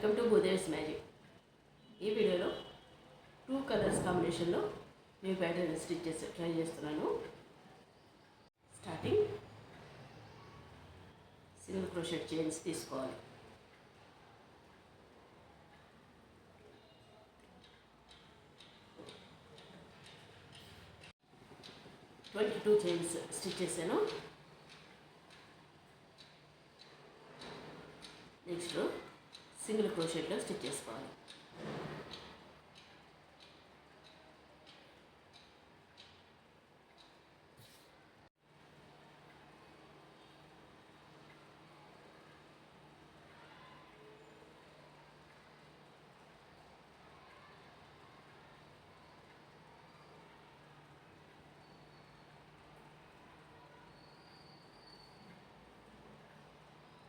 Welcome to భూదేవ్స్ magic. ఈ వీడియోలో 2 colours కాంబినేషన్లో మీ ప్యాటర్న్ స్టిచ్ చేసి ట్రై చేస్తున్నాను. స్టార్టింగ్ సింగిల్ క్రోషెట్ చైన్స్ తీసుకోవాలి. టూ చైన్స్ స్టిచ్ చేశాను. నెక్స్ట్ సింగిల్ క్రోషెట్లో స్టిచ్ చేసుకోవాలి.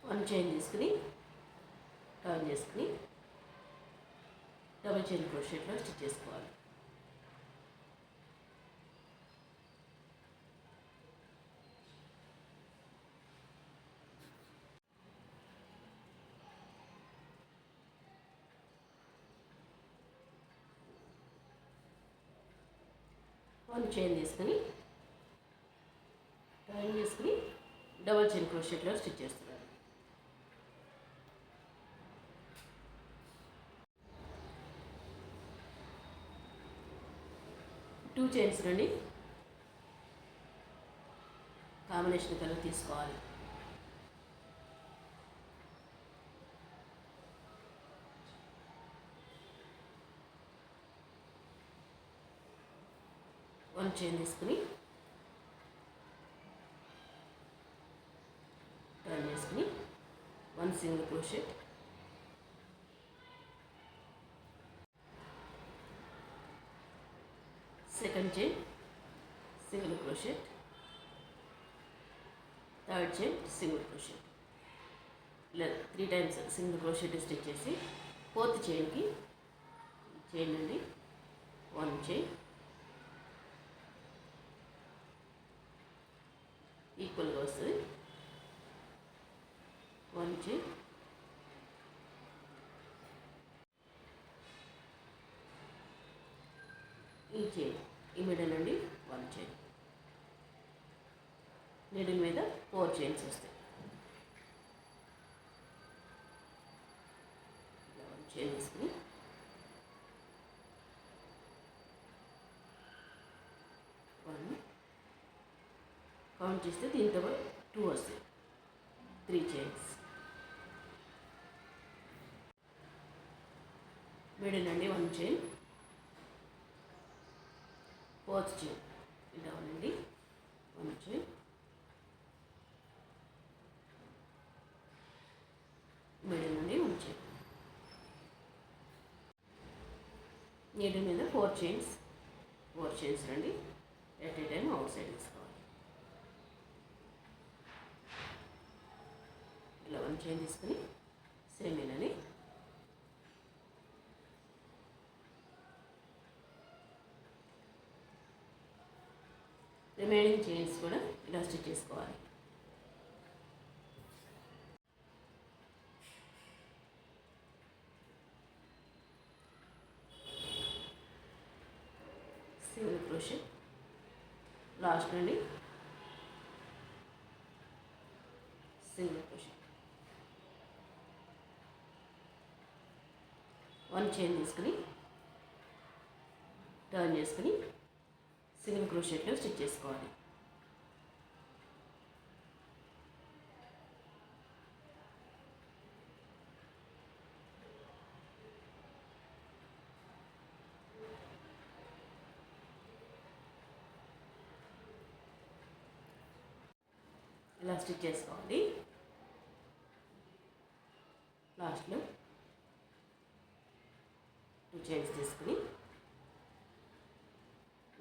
వన్ చైన్ తీసుకుని టర్న్ చేసుకుని డబుల్ చైన్ క్రోషెట్లో స్టిచ్ చేసుకోవాలి. వన్ చైన్ తీసుకుని టర్న్ చేసుకుని డబుల్ చైన్ క్రోషెట్లో స్టిచ్ చేస్తున్నాను. టూ చైన్స్ నుండి కాంబినేషన్ కలర్ తీసుకోవాలి. వన్ చైన్ తీసుకుని టర్న్ చేసుకుని one single crochet, second chain single crochet, third chain single crochet. ఇలా 3 టైమ్స్ సింగిల్ క్రోషెట్ స్టిచ్ చేసి ఫోర్త్ చైన్కి చైన్ నుండి వన్ చైన్ ఈక్వల్గా వస్తుంది. వన్ చైన్ ఈ చైన్ ఈ మిడిల్ నుండి వన్ చైన్, మిడిల్ మీద 4 చైన్స్ వస్తాయి. వన్ చైన్ తీసుకుని వన్ కౌంట్ చేస్తే దీంతో 2 వస్తాయి. 3 చైన్స్, మిడిల్ నుండి వన్ చైన్, ఫోర్త్ చైన్ ఇలా ఉండండి. వన్ చైన్, మిడిల్ నుండి వన్ చైన్, నీడిల్ మీద 4 చైన్స్ రండి. At a time out side తీసుకోవాలి. ఇలా వన్ చైన్ తీసుకుని సేమ్ ఇలానే రిమైనింగ్ చైన్స్ కూడా ఇలా స్టిచ్ చేసుకోవాలి. సింగిల్ క్రోషెట్ లాస్ట్ నుండి సింగిల్ క్రోషెట్, వన్ చైన్ తీసుకుని టర్న్ చేసుకుని సింగిల్ క్రోషెట్లో స్టిచ్ చేసుకోవాలి. ఇలా స్టిచ్ చేసుకోవాలి. లాస్ట్లో 2 చైన్స్ తీసుకుని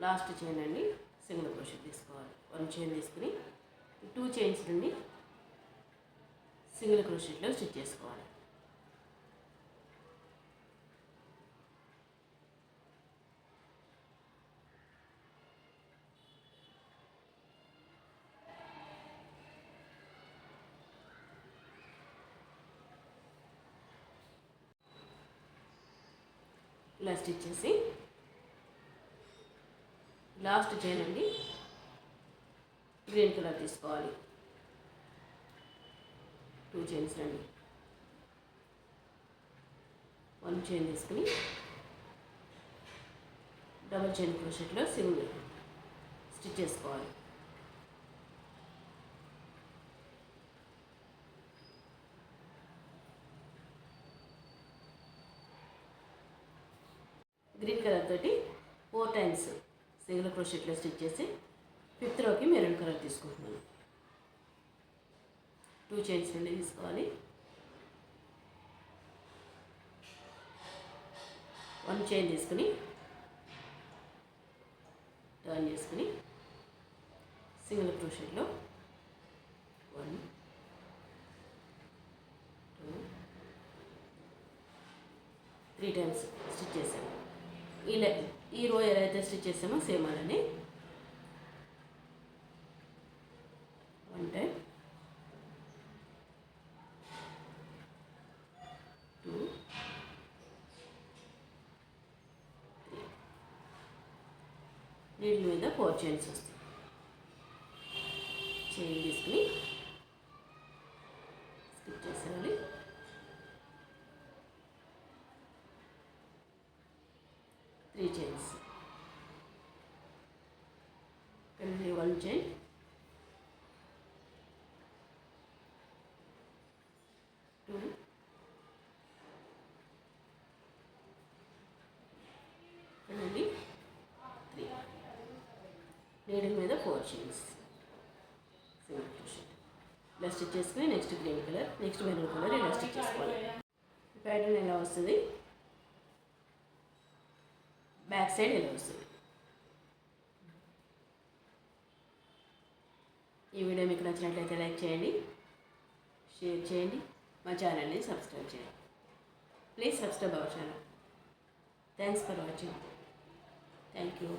లాస్ట్ చైన్ అండి సింగిల్ క్రోషెట్ తీసుకోవాలి. వన్ చైన్ తీసుకుని 2 చైన్స్ నుండి సింగిల్ క్రోషెట్లో స్టిచ్ చేసుకోవాలి. ఇలా స్టిచ్ చేసి లాస్ట్ చైన్ అండి గ్రీన్ కలర్ తీసుకోవాలి. 2 చైన్స్ అండి. 1 చైన్ తీసుకుని డబుల్ చైన్ క్రోషెట్లో సింగిల్ స్టిచ్ చేసుకోవాలి. గ్రీన్ కలర్ తోటి 4 టైమ్స్ సింగిల్ క్రోషెట్లో స్టిచ్ చేసి 5th రోకి మెరూన్ కలర్ తీసుకుంటున్నాను. 2 చైన్స్ నుండి తీసుకోవాలి. 1 చైన్ తీసుకుని టర్న్ చేసుకుని సింగిల్ క్రోషెట్లో 1 2 3 టైమ్స్ స్టిచ్ చేశాను. ఈ రో ఏదైతే స్టిచ్ చేసామో సేమ్ అలానే 1 టైం 2 3 నీళ్ళ మీద 4 చైన్స్ వస్తాయి. చైన్ తీసుకుని స్టిచ్ చేసేయాలి. 3 chains continue 1 chain 2 continue 3 needle మీద 4 చైన్స్ సింగిల్ క్రోషెట్ ఇలా స్టిచ్ చేసుకుని next green colour next maroon colour ఇలా స్టిచ్ చేసుకోవాలి. ప్యాటర్న్ ఎలా వస్తుంది, బ్యాక్ సైడ్ ఎలా వస్తుంది. ఈ వీడియో మీకు నచ్చినట్లయితే లైక్ చేయండి, షేర్ చేయండి, మా ఛానల్ని సబ్స్క్రైబ్ చేయండి. Please subscribe our channel. Thanks for watching. Thank you.